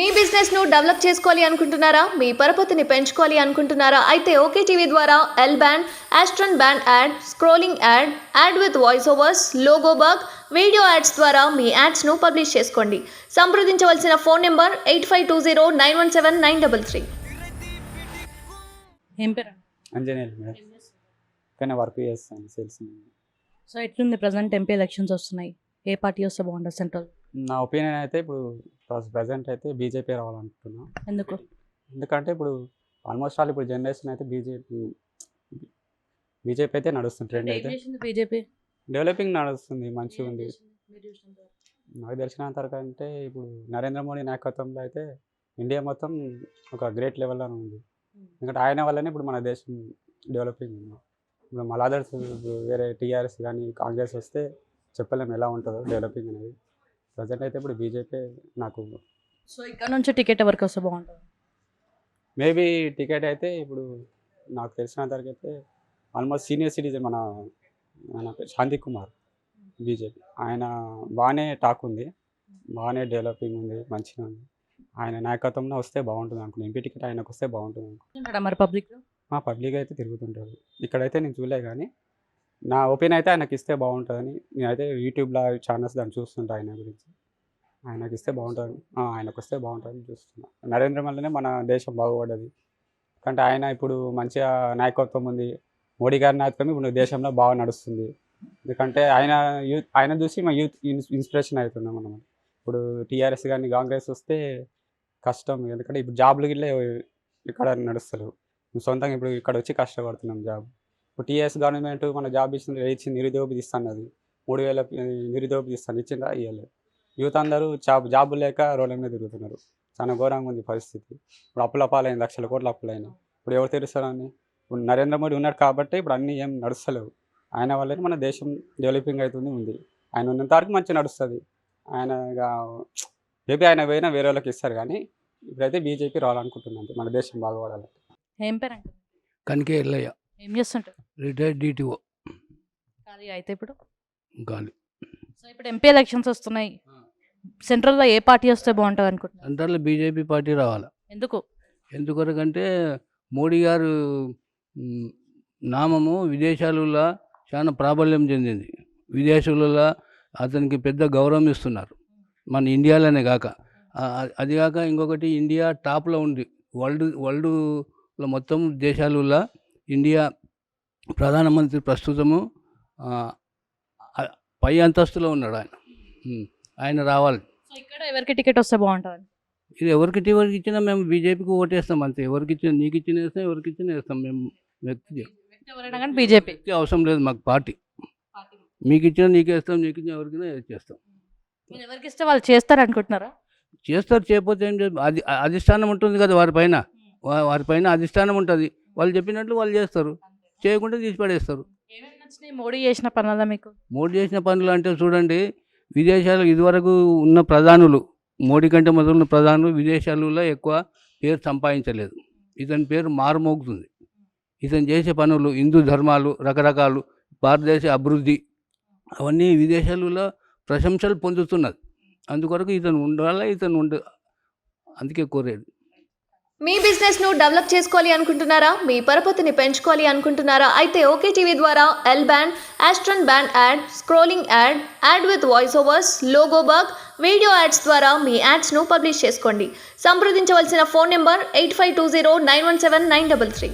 మీ business ను develop చేసుకోవాలి అనుకుంటున్నారా? మీ పరపతిని పెంచుకోవాలి అనుకుంటున్నారా? అయితే ఓకే టీవీ ద్వారా L band, aston band ad, scrolling ad, ad with voice overs, logo bug, video ads ద్వారా మీ యాడ్స్ ను పబ్లిష్ చేసుకోండి. సంప్రదించవలసిన ఫోన్ నెంబర్ 8520917933. ఏం పేరు? అంజనేయులు మేడం. కానీ వర్క్ చేస్తాను సేల్స్. సో ఎట్లుంది ప్రజెంట్ ఎంపీ ఎలక్షన్స్ వస్తున్నాయి, ఏ పార్టీ వస్తే బాగుంటుంది సెంట్రల్? నా ఒపీనియన్ అయితే ఇప్పుడు ప్రజెంట్ అయితే బీజేపీ రావాలనుకుంటున్నా. ఎందుకు? ఎందుకంటే ఇప్పుడు ఆల్మోస్ట్ ఆల్ ఇప్పుడు జనరేషన్ అయితే బీజేపీ అయితే నడుస్తుంది. ట్రెండ్ అయితే బీజేపీ డెవలపింగ్ నడుస్తుంది, మంచిగా ఉంది. నాకు తెలిసినంత వరకు అంటే ఇప్పుడు నరేంద్ర మోడీ నాయకత్వంలో అయితే ఇండియా మొత్తం ఒక గ్రేట్ లెవెల్లోనే ఉంది. ఎందుకంటే ఆయన వల్లనే ఇప్పుడు మన దేశం డెవలపింగ్ ఉంది. ఇప్పుడు మళ్ళీ అదర్స్ వేరే టీఆర్ఎస్ కానీ కాంగ్రెస్ వస్తే చెప్పలేము ఎలా ఉంటుందో డెవలపింగ్ అనేది. ప్రజెంట్ అయితే ఇప్పుడు బీజేపీ నాకు. సో ఇక్కడ నుంచి టికెట్ ఎవరికి వస్తే బాగుంటుంది? మేబీ టికెట్ అయితే ఇప్పుడు నాకు తెలిసినంత వరకు అయితే ఆల్మోస్ట్ సీనియర్ సిటిజన్ మన శాంతి కుమార్ బీజేపీ, ఆయన బాగానే టాక్ ఉంది, బాగానే డెవలపింగ్ ఉంది, మంచిగా ఉంది. ఆయన నాయకత్వంలో వస్తే బాగుంటుంది అనుకున్నాను. ఎంపీ టికెట్ ఆయనకు వస్తే బాగుంటుంది అనుకున్నాను. మరి పబ్లిక్ అయితే తిరుగుతుంటారు. ఇక్కడైతే నేను చూడలే, కానీ నా ఒపీనియన్ అయితే ఆయనకి ఇస్తే బాగుంటుందని. నేనైతే యూట్యూబ్లో ఛానల్స్ దాన్ని చూస్తుంటా, ఆయన గురించి ఆయనకి ఇస్తే బాగుంటుంది, ఆయనకు వస్తే బాగుంటుందని చూస్తున్నా. నరేంద్ర మోడీనే మన దేశం బాగుపడ్డది, అంటే ఆయన ఇప్పుడు మంచిగా నాయకత్వం ఉంది. మోడీ గారి నాయకత్వం ఇప్పుడు దేశంలో బాగా నడుస్తుంది. ఎందుకంటే ఆయన చూసి మా యూత్ ఇన్స్పిరేషన్ అవుతున్నాం మనం. ఇప్పుడు టీఆర్ఎస్ కానీ కాంగ్రెస్ వస్తే కష్టం, ఎందుకంటే ఇప్పుడు జాబ్లు గిట్ల ఇక్కడ నడుస్తలేవు. సొంతంగా ఇప్పుడు ఇక్కడ వచ్చి కష్టపడుతున్నాం జాబ్. ఇప్పుడు టీఆర్ఎస్ గవర్నమెంట్ మన జాబ్ ఇచ్చింది, నిరుద్యోగ ఇస్తాను, 3000 నిరుద్యోగ ఇచ్చిందా? ఇవ్వలేదు. యూత్ అందరూ జాబ్ లేక రోడ్ల మీద తిరుగుతున్నారు. చాలా ఘోరంగా ఉంది పరిస్థితి. ఇప్పుడు అప్పుల పాలైంది, లక్షల కోట్ల అప్పులైనా. ఇప్పుడు ఎవరు తెరుస్తారని? ఇప్పుడు నరేంద్ర మోడీ ఉన్నాడు కాబట్టి ఇప్పుడు అన్నీ ఏం నడుస్తలేవు. ఆయన వల్లనే మన దేశం డెవలపింగ్ అవుతుంది ఉంది. ఆయన ఉన్నంత వరకు మంచిగా నడుస్తుంది. ఆయన మేబీ ఆయన పోయినా వేరే వాళ్ళకి ఇస్తారు, కానీ ఇప్పుడైతే బీజేపీ రావాలనుకుంటున్నాను మన దేశం బాగుపడాలి. ఏం పేరు అంటారు? కనికే ఎల్లయ్య, ఏం చేస్తుంటారు? Retired DTO. ఖాళీ అయితే ఇప్పుడు గాలి. సో ఇప్పుడు ఎంపీ ఎలక్షన్స్ వస్తున్నాయి, సెంట్రల్లో ఏ పార్టీ వస్తే బాగుంటుంది అనుకుంటున్నారు? సెంట్రల్లో బీజేపీ పార్టీ రావాలి. ఎందుకు? ఎందుకొరకంటే మోడీ గారు నామము విదేశాలలో చాలా ప్రాబల్యం చెందింది. విదేశాలలో అతనికి పెద్ద గౌరవం ఇస్తున్నారు, మన ఇండియాలోనే కాక. అది కాక ఇంకొకటి, ఇండియా టాప్లో ఉంది వరల్డ్లో మొత్తం దేశాలలో. ఇండియా ప్రధానమంత్రి ప్రస్తుతము పై అంతస్తులో ఉన్నాడు ఆయన రావాలి. సో ఇక్కడ ఎవరికి టికెట్ వస్తే బాగుంటుంది? ఇది ఎవరికి ఇచ్చినా మేము బీజేపీకి ఓటేస్తాం అంతే. ఎవరికి ఇచ్చినా, నీకు ఇచ్చిన వేస్తాం, ఎవరికి ఇచ్చిన వేస్తాం. మేము వ్యక్తి ఎవరైనా కానీ బీజేపీ అవసరం లేదు మాకు. పార్టీ మీకు ఇచ్చినా నీకే ఇస్తాం, నీకు ఇచ్చిన ఎవరికైనా చేస్తాం. మీరు ఎవరికి ఇస్తే వాళ్ళు చేస్తారు అనుకుంటున్నారా? చేస్తారు, చేయకపోతే ఏం లేదు. అది అధిష్టానం ఉంటుంది కదా వారిపైన అధిష్టానం ఉంటుంది. వాళ్ళు చెప్పినట్లు వాళ్ళు చేస్తారు, చేయకుండా తీసిపడేస్తారు. ఏమేమి నచ్చినాయి మోడీ చేసిన పనుల మీకు? మోడీ చేసిన పనులు అంటే చూడండి, విదేశాలు ఇదివరకు ఉన్న ప్రధానులు, మోడీ కంటే మొదలున్న ప్రధానులు విదేశాలలో ఎక్కువ పేరు సంపాదించలేదు. ఇతని పేరు మారుమోగుతుంది. ఇతను చేసే పనులు, హిందూ ధర్మాలు, రకరకాలు, భారతదేశ అభివృద్ధి, అవన్నీ విదేశాలలో ప్రశంసలు పొందుతున్నది. అందుకొరకు ఇతను ఉండాలి, అందుకే కోరేది. మీ బిజినెస్ ను డెవలప్ చేసుకోవాలి అనుకుంటున్నారా? మీ పరపతిని పెంచుకోవాలి అనుకుంటున్నారా? అయితే ఓకే టీవీ ద్వారా L band, aston band ad, scrolling ad, ad with voice overs, logo bug, video ads ద్వారా మీ యాడ్స్ ను పబ్లిష్ చేసుకోండి. సంప్రదించవలసిన ఫోన్ నెంబర్ 8520917933.